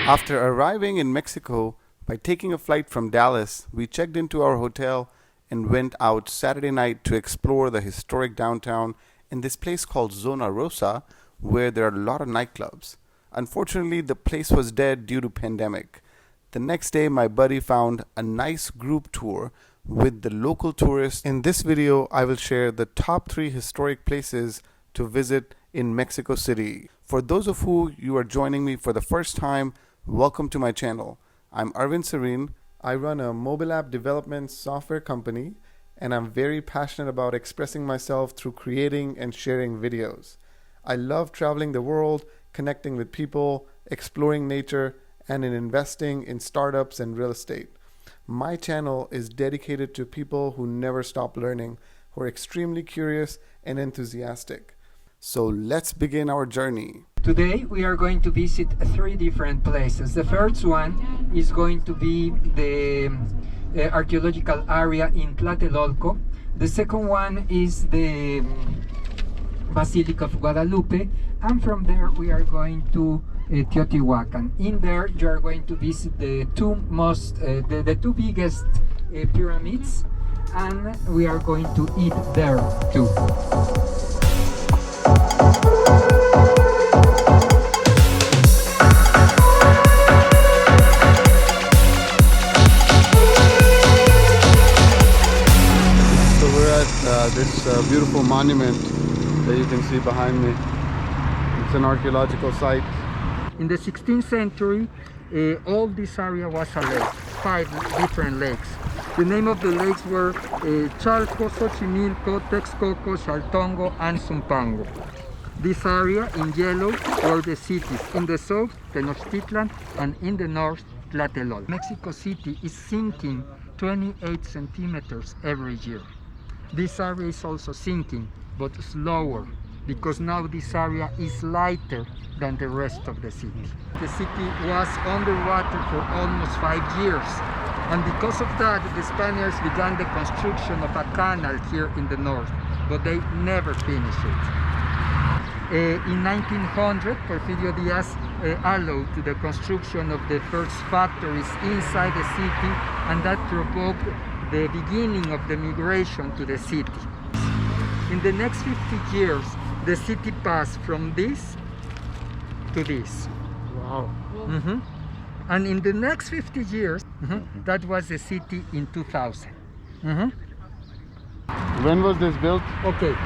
After arriving in Mexico by taking a flight from Dallas, we checked into our hotel and went out Saturday night to explore the historic downtown in this place called Zona Rosa, where there are a lot of nightclubs. Unfortunately, the place was dead due to pandemic. The next day, my buddy found a nice group tour with the local tourists. In this video, I will share the top 3 historic places to visit in Mexico City. For those of you are joining me for the first time, welcome to my channel. I'm Arvind Serene. I run a mobile app development software company, and I'm very passionate about expressing myself through creating and sharing videos. I love traveling the world, connecting with people, exploring nature, and in investing in startups and real estate. My channel is dedicated to people who never stop learning, who are extremely curious and enthusiastic. So let's begin our journey. Today we are going to visit 3 different places. The first one is going to be the archaeological area in Tlatelolco. The second one is the Basílica of Guadalupe, and from there we are going to Teotihuacán. In there you are going to visit the two biggest pyramids, and we are going to eat there too. So we're at this beautiful monument that you can see behind me. It's an archaeological site. In the 16th century, all this area was a lake, 5 different lakes. The name of the lakes were Chalco, Xochimilco, Texcoco, Xaltongo, and Zumpango. This area in yellow were the cities. In the south, Tenochtitlan, and in the north, Tlatelolco. Mexico City is sinking 28 centimeters every year. This area is also sinking, but slower, because now this area is lighter than the rest of the city. The city was underwater for almost 5 years, and because of that the Spaniards began the construction of a canal here in the north, but they never finished it. In 1900, Porfirio Diaz allowed the construction of the first factories inside the city, and that provoked the beginning of the migration to the city. In the next 50 years, the city passed from this to this. Wow. And in the next 50 years, that was the city in 2000. When was this built? Okay.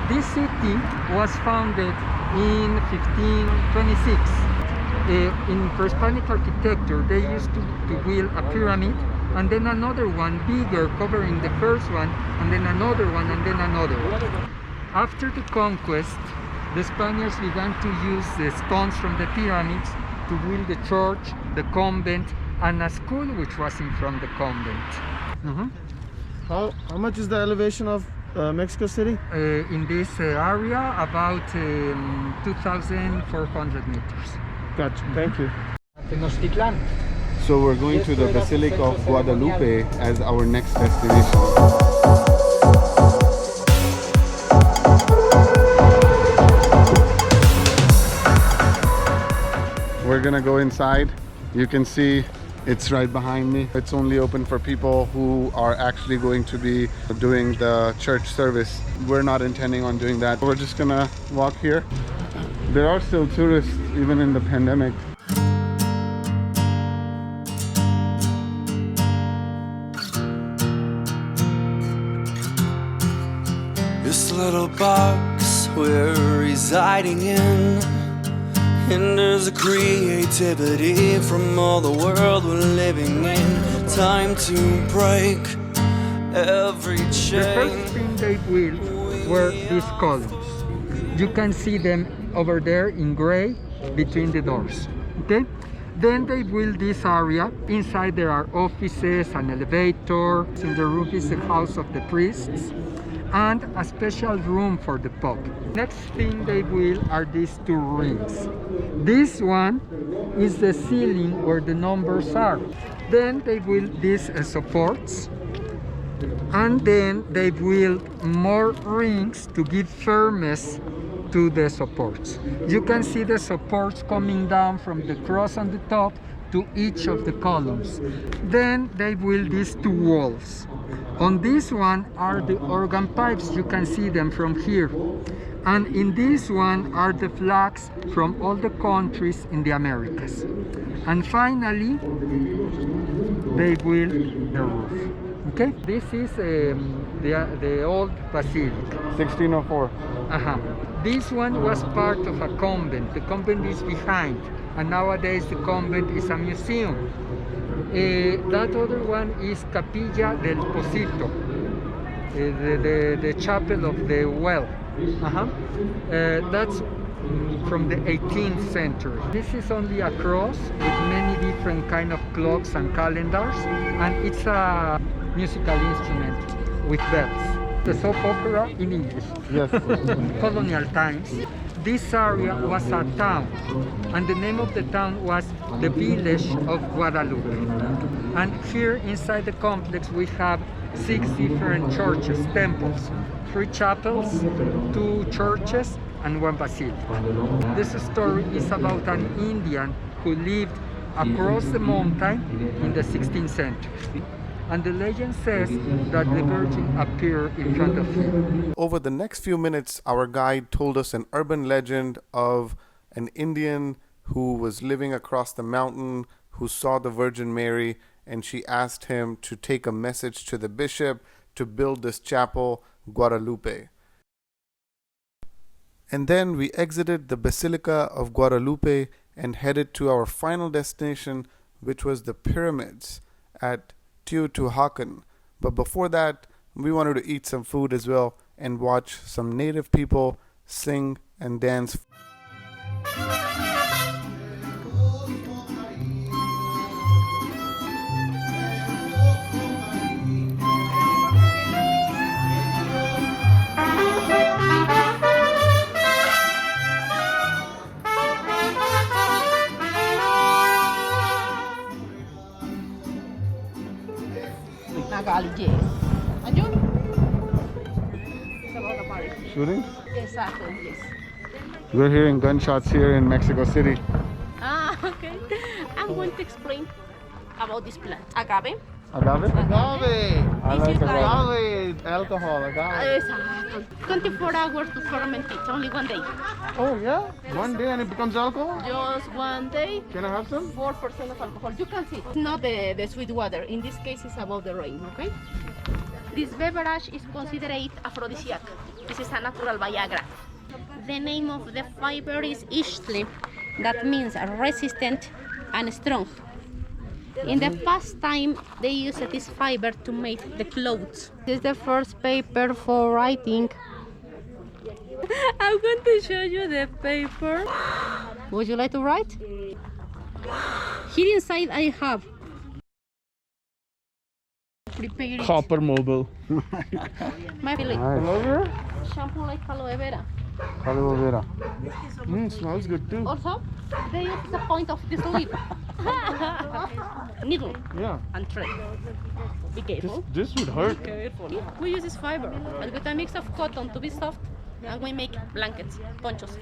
This city was founded in 1526. In pre-Hispanic architecture, they used to build a pyramid, and then another one bigger covering the first one, and then another one, and then another one. After the conquest, the Spaniards began to use the stones from the pyramids to build the church, the convent, and a school which was in front of the convent. How much is the elevation of Mexico City? In this area, about 2,400 meters. Gotcha, thank you. Tenochtitlan. So we're going to the Basilica of Guadalupe as our next destination. We're gonna go inside. You can see it's right behind me. It's only open for people who are actually going to be doing the church service. We're not intending on doing that. We're just gonna walk here. There are still tourists even in the pandemic. This little box we're residing in hinders the creativity from all the world we're living in. Time to break every chain. The first thing they built were these columns. You can see them over there in gray between the doors. Okay? Then they built this area. Inside there are offices, an elevator. In the roof is the house of the priests, and a special room for the Pope. Next thing they build are these 2 rings. This one is the ceiling where the numbers are. Then they build these supports, and then they build more rings to give firmness to the supports. You can see the supports coming down from the cross on the top to each of the columns. Then they build these two walls. On this one are the organ pipes, you can see them from here. And in this one are the flags from all the countries in the Americas. And finally, they build the roof. Okay, this is the old basilica. 1604. This one was part of a convent. The convent is behind, and nowadays the convent is a museum. That other one is Capilla del Pocito, the chapel of the well. That's from the 18th century. This is only a cross with many different kind of clocks and calendars, and it's a musical instrument with bells. The soap opera in English. Yes. Colonial times. This area was a town, and the name of the town was the village of Guadalupe. And here inside the complex we have 6 different churches, temples, 3 chapels, 2 churches, and 1 basilica. This story is about an Indian who lived across the mountain in the 16th century. And the legend says that the Virgin appeared in front of him. Over the next few minutes, our guide told us an urban legend of an Indian who was living across the mountain, who saw the Virgin Mary, and she asked him to take a message to the bishop to build this chapel, Guadalupe. And then we exited the Basilica of Guadalupe and headed to our final destination, which was the pyramids at Teotihuacán. But before that, we wanted to eat some food as well and watch some native people sing and dance. Shooting? Exactly, yes. We're hearing gunshots here in Mexico City. Okay. I'm going to explain about this plant. Agave. Agave? Agave! I This like is like- Agave! Alcohol, agave. Exactly. 24 hours to ferment it, only 1 day. Oh, yeah? One day and it becomes alcohol? Just 1 day, Can I have some? 4% of alcohol. You can see, it's not the sweet water. In this case, it's about the rain, okay? This beverage is considered aphrodisiac. This is a natural Viagra. The name of the fiber is Ishtle. That means resistant and strong. In the past time, they used this fiber to make the clothes. This is the first paper for writing. I'm going to show you the paper. Would you like to write? Here inside I have prepared Copper mobile. my feeling. Aloe vera? Shampoo like aloe vera. Aloe vera. Smells good too. Also, they use the point of this lid. Needle Yeah. and thread. Be careful. This would hurt. Careful. We use this fiber and with a mix of cotton to be soft, and we make blankets, ponchos.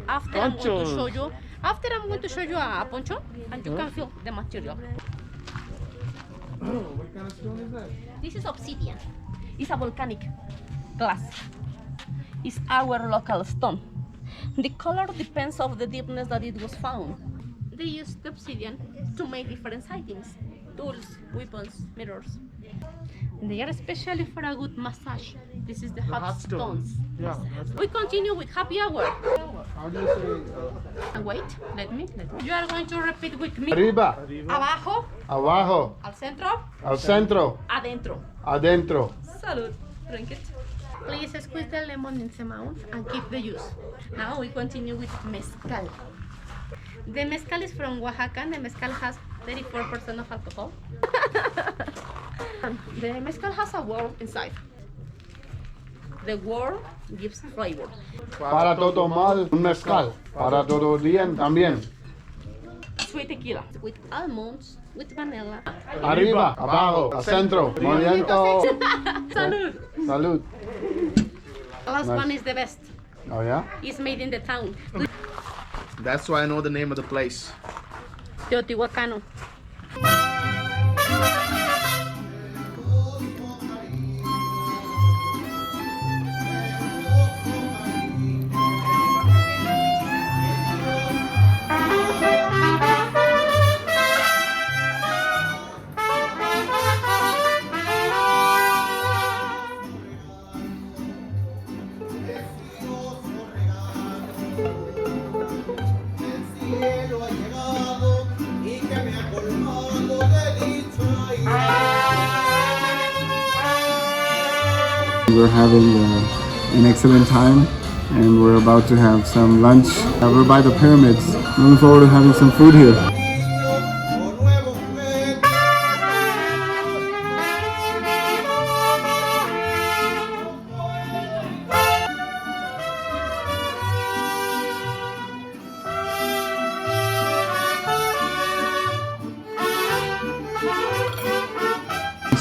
After I'm going to show you a poncho, and you can feel the material. What kind of stone is that? This is obsidian. It's a volcanic glass. It's our local stone. The color depends on the deepness that it was found. They use the obsidian to make different sightings, tools, weapons, mirrors. They are especially for a good massage. This is the hot stones. Yeah. We continue with happy hour. How do you say? Wait, let me. You are going to repeat with me. Arriba, Abajo, abajo, al centro, al centro, adentro. adentro. Salud. Drink it. Please squeeze the lemon in the mouth and keep the juice. Now we continue with mezcal. The mezcal is from Oaxaca. The mezcal has 34% of alcohol. The mezcal has a worm inside. The worm gives flavor. Para todo mal, un mezcal. Para todo bien también. Sweet tequila with almonds, with vanilla. Arriba, abajo, al centro, movimiento. Salud. Salud. The last one is the best. Oh yeah? It's made in the town. That's why I know the name of the place. Teotihuacán. We're having an excellent time and we're about to have some lunch. We're by the pyramids. Looking forward to having some food here.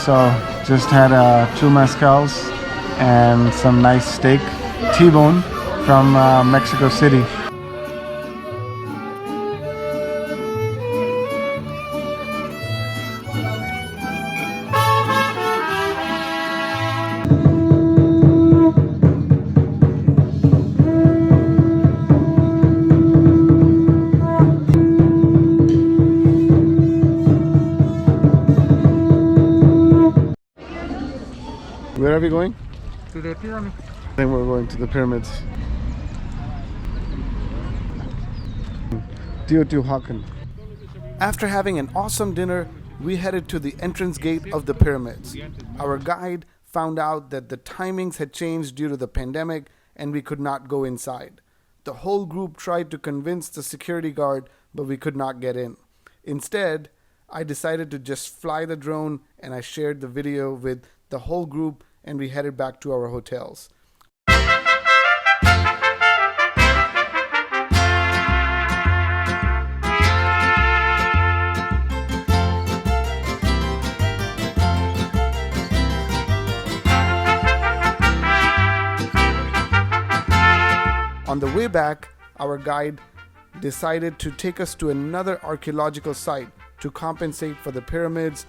So just had 2 mezcals and some nice steak, T-bone from Mexico City. Where are we going? To the pyramid. I think we're going to the pyramids. Teotihuacán. After having an awesome dinner, we headed to the entrance gate of the pyramids. Our guide found out that the timings had changed due to the pandemic and we could not go inside. The whole group tried to convince the security guard, but we could not get in. Instead, I decided to just fly the drone and I shared the video with the whole group and we headed back to our hotels. On the way back, our guide decided to take us to another archaeological site to compensate for the pyramids.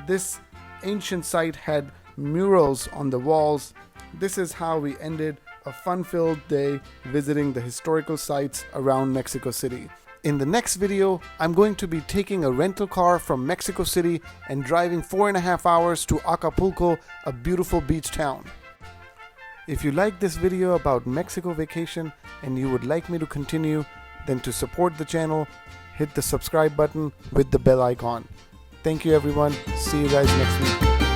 This ancient site had murals on the walls. This is how we ended a fun-filled day visiting the historical sites around Mexico City. In the next video, I'm going to be taking a rental car from Mexico City and driving 4.5 hours to Acapulco, a beautiful beach town. If you like this video about Mexico vacation and you would like me to continue, then to support the channel, hit the subscribe button with the bell icon. Thank you everyone. See you guys next week.